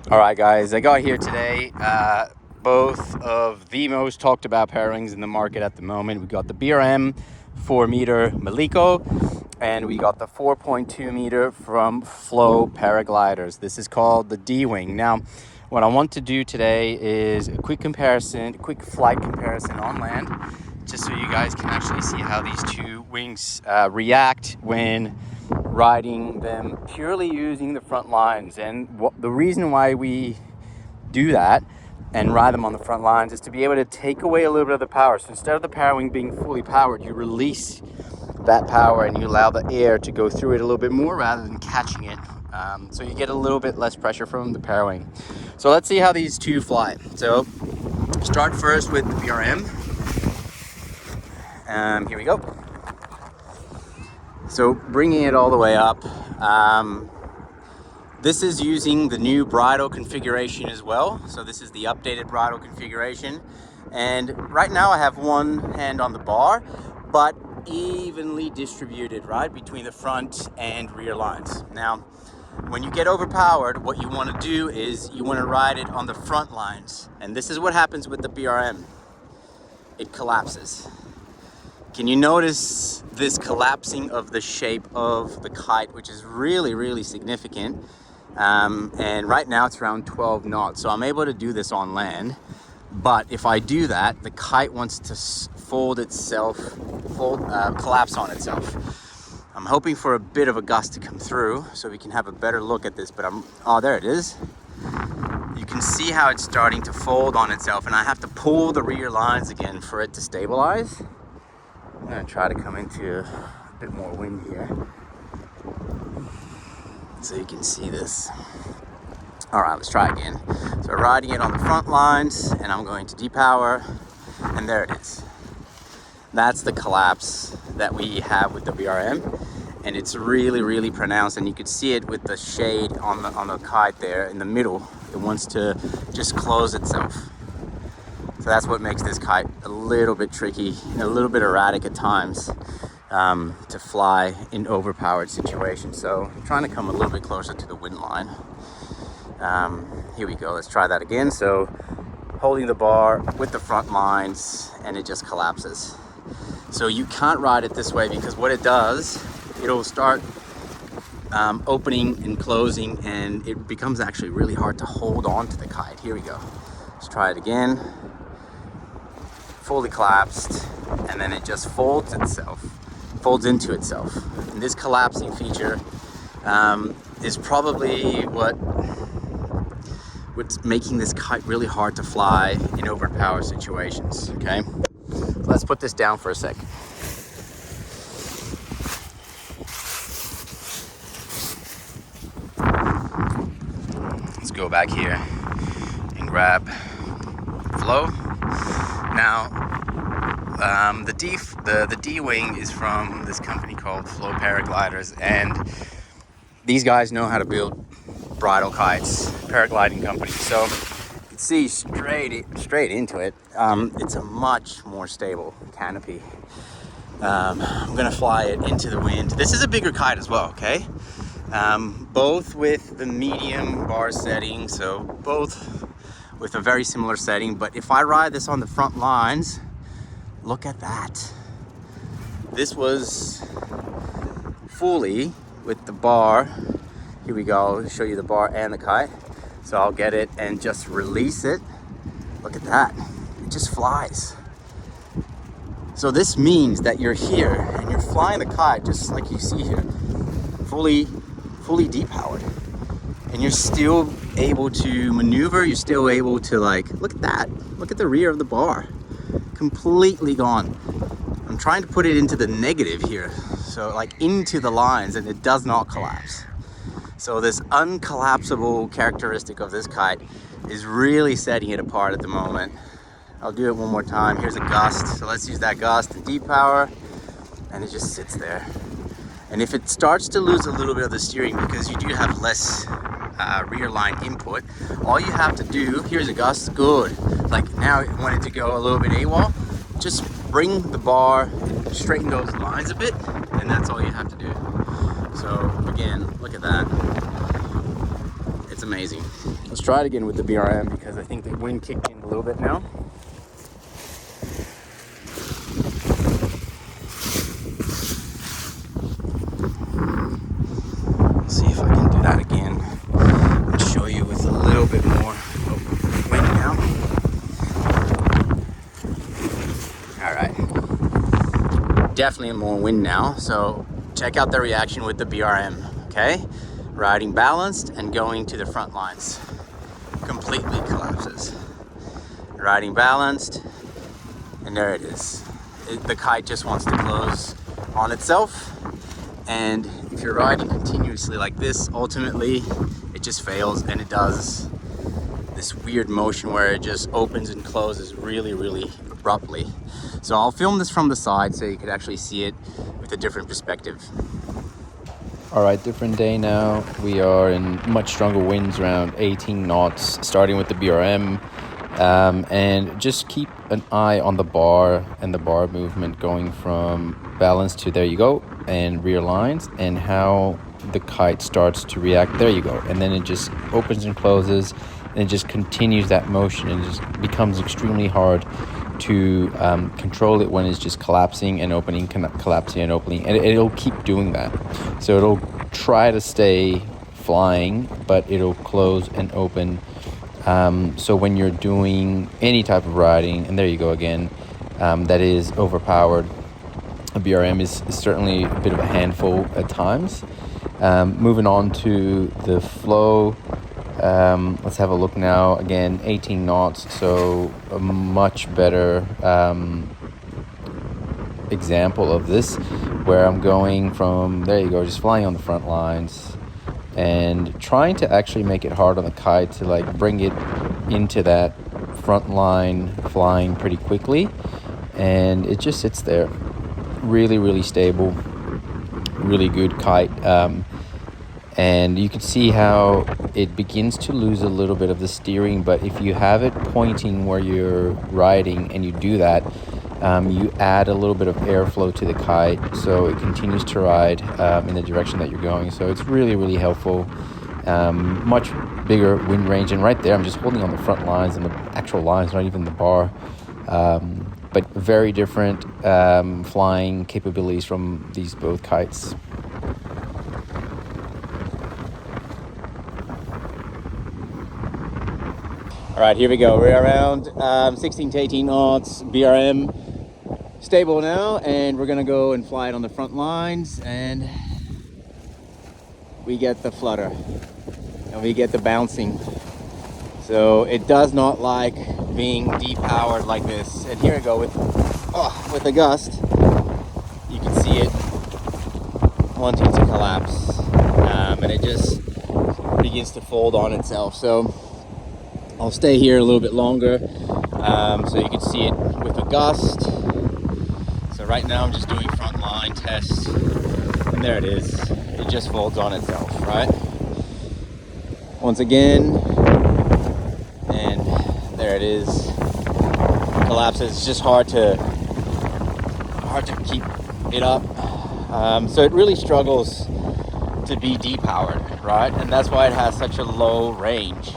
All right, guys, I got here today both of the most talked about pairings in the market at the moment. We got the BRM 4-meter Maliko, and we got the 4.2-meter from Flow Paragliders. This is called the D-Wing. Now, what I want to do today is a quick flight comparison on land, just so you guys can actually see how these two wings react when riding them purely using the front lines. And the reason why we do that and ride them on the front lines is to be able to take away a little bit of the power. So instead of the Parawing being fully powered, you release that power and you allow the air to go through it a little bit more rather than catching it. So you get a little bit less pressure from the Parawing. So let's see how these two fly. So start first with the BRM. Here we go. So bringing it all the way up, this is using the new bridle configuration as well. So this is the updated bridle configuration. And right now I have one hand on the bar, but evenly distributed, right, between the front and rear lines. Now, when you get overpowered, what you want to do is you want to ride it on the front lines. And this is what happens with the BRM. It collapses. Can you notice this collapsing of the shape of the kite, which is really, really significant? And right now it's around 12 knots. So I'm able to do this on land. But if I do that, the kite wants to collapse on itself. I'm hoping for a bit of a gust to come through so we can have a better look at this, but oh, there it is. You can see how it's starting to fold on itself, and I have to pull the rear lines again for it to stabilize. I'm gonna try to come into a bit more wind here so you can see this. All right, let's try again. So riding it on the front lines, and I'm going to depower, and there it is. That's the collapse that we have with the BRM, and it's really, really pronounced, and you could see it with the shade on the kite there in the middle. It wants to just close itself. So that's what makes this kite a little bit tricky and a little bit erratic at times to fly in overpowered situations. So I'm trying to come a little bit closer to the wind line. Here we go, let's try that again. So holding the bar with the front lines, and it just collapses. So you can't ride it this way, because what it does, it'll start opening and closing, and it becomes actually really hard to hold on to the kite. Here we go, let's try it again. Fully collapsed, and then it just folds into itself. And this collapsing feature is probably what's making this kite really hard to fly in overpowered situations. Okay, so let's put this down for a sec. Let's go back here and grab Flow. Now, the D-Wing is from this company called Flow Paragliders, and these guys know how to build bridle kites, paragliding company. So you can see straight into it. It's a much more stable canopy. I'm gonna fly it into the wind. This is a bigger kite as well, okay? Both with the medium bar setting, so both with a very similar setting. But if I ride this on the front lines, look at that. This was fully with the bar. Here we go, I'll show you the bar and the kite. So I'll get it and just release it. Look at that, it just flies. So this means that you're here and you're flying the kite just like you see here, fully depowered. And you're still able to maneuver, you're still able to, like, look at that. Look at the rear of the bar, completely gone. I'm trying to put it into the negative here, so like into the lines, and it does not collapse. So this uncollapsible characteristic of this kite is really setting it apart at the moment. I'll do it one more time. Here's a gust, so let's use that gust and depower, and it just sits there. And if it starts to lose a little bit of the steering, because you do have less rear line input, all you have to do, here's a gust, good. Like now I want it to go a little bit AWOL, just bring the bar, straighten those lines a bit, and that's all you have to do. So again, look at that. It's amazing. Let's try it again with the BRM because I think the wind kicked in a little bit now. See if I can do that again and show you with a little bit more wind now. All right, definitely more wind now. So check out the reaction with the BRM, okay? Riding balanced and going to the front lines. Completely collapses. Riding balanced, and there it is. The kite just wants to close on itself. And if you're riding continuously like this, ultimately it just fails, and it does this weird motion where it just opens and closes really, really abruptly. So I'll film this from the side so you could actually see it with a different perspective. All right, different day now. We are in much stronger winds, around 18 knots, starting with the BRM. And just keep an eye on the bar and the bar movement going from balance to there you go, and rear lines, and how the kite starts to react. There you go. And then it just opens and closes, and it just continues that motion, and it just becomes extremely hard to control it when it's just collapsing and opening, collapsing and opening, and it'll keep doing that. So it'll try to stay flying, but it'll close and open. So when you're doing any type of riding, and there you go again, that is overpowered, a BRM is certainly a bit of a handful at times. Moving on to the flow. Let's have a look now. Again, 18 knots, so a much better example of this, where I'm going from, there you go, just flying on the front lines and trying to actually make it hard on the kite to like bring it into that front line flying pretty quickly, and it just sits there. Really, really stable, really good kite. And you can see how it begins to lose a little bit of the steering, but if you have it pointing where you're riding and you do that, you add a little bit of airflow to the kite, so it continues to ride in the direction that you're going. So it's really, really helpful. Much bigger wind range, and right there I'm just holding on the front lines and the actual lines, not even the bar. But very different flying capabilities from these both kites. All right, here we go. We're around 16 to 18 knots, BRM stable now, and we're gonna go and fly it on the front lines, and we get the flutter and we get the bouncing. So it does not like being depowered like this. And here we go with the gust. You can see it wanting to collapse, and it just begins to fold on itself. So I'll stay here a little bit longer so you can see it with a gust. So right now I'm just doing front line tests, and there it is. It just folds on itself, right? Once again, and there it is. Collapses. It's just hard to keep it up. So it really struggles to be depowered, right? And that's why it has such a low range.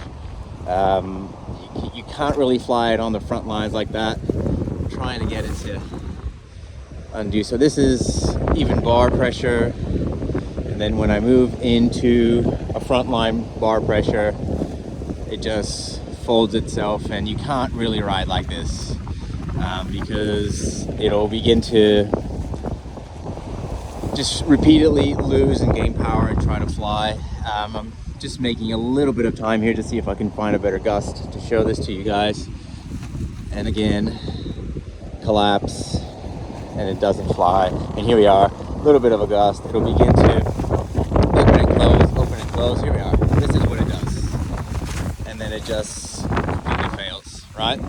You can't really fly it on the front lines like that. I'm trying to get it to undo. So this is even bar pressure, and then when I move into a frontline bar pressure, it just folds itself, and you can't really ride like this because it'll begin to just repeatedly lose and gain power and try to fly. I'm just making a little bit of time here to see if I can find a better gust to show this to you guys. And again, collapse, and it doesn't fly. And here we are, a little bit of a gust. It'll begin to open and close. Here we are. This is what it does. And then it just completely fails, right?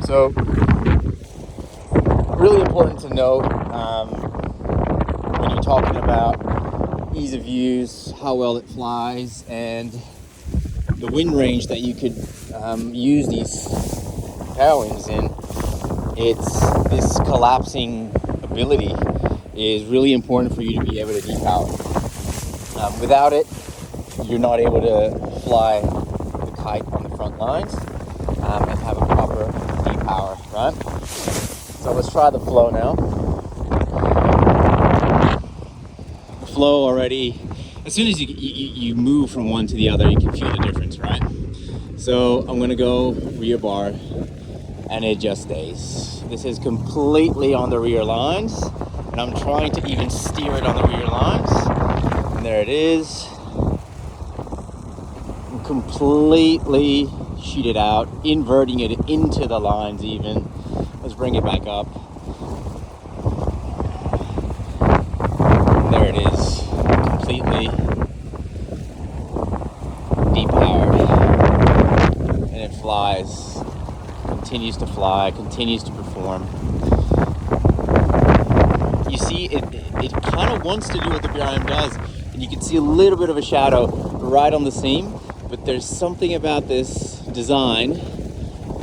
So, really important to note when you're talking about ease of use, how well it flies, and the wind range that you could use these Parawings in. It's this collapsing ability is really important for you to be able to depower. Without it, you're not able to fly the kite on the front lines and have a proper depower, right? So let's try the flow now. The flow already, as soon as you move from one to the other, you can feel the difference, right? So I'm gonna go rear bar, and it just stays. This is completely on the rear lines, and I'm trying to even steer it on the rear lines, and there it is. I'm completely sheeted out, inverting it into the lines even. Let's bring it back up. There it is, completely depowered, and it flies, continues to fly, continues to perform. You see, it kind of wants to do what the BRM does, and you can see a little bit of a shadow right on the seam, but there's something about this design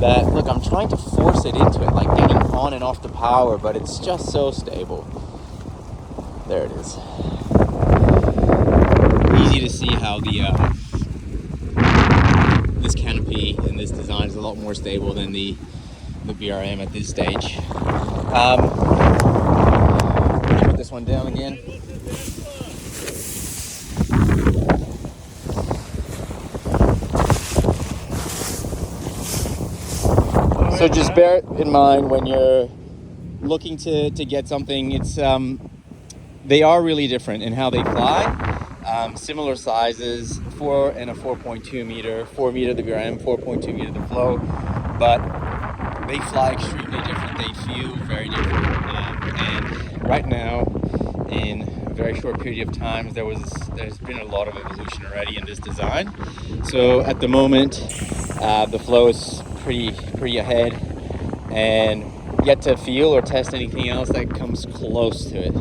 that, look, I'm trying to force it into it, like getting on and off the power, but it's just so stable. There it is. Easy to see how this canopy and this design is a lot more stable than the BRM at this stage. Put this one down again. So just bear in mind when you're looking to get something, it's they are really different in how they fly. Similar sizes, 4 and a 4.2 meter, 4 meter the BRM, 4.2 meter the flow, but they fly extremely different. They feel very different. And right now, in a very short period of time, there's been a lot of evolution already in this design. So at the moment, the flow is pretty ahead, and yet to feel or test anything else that comes close to it.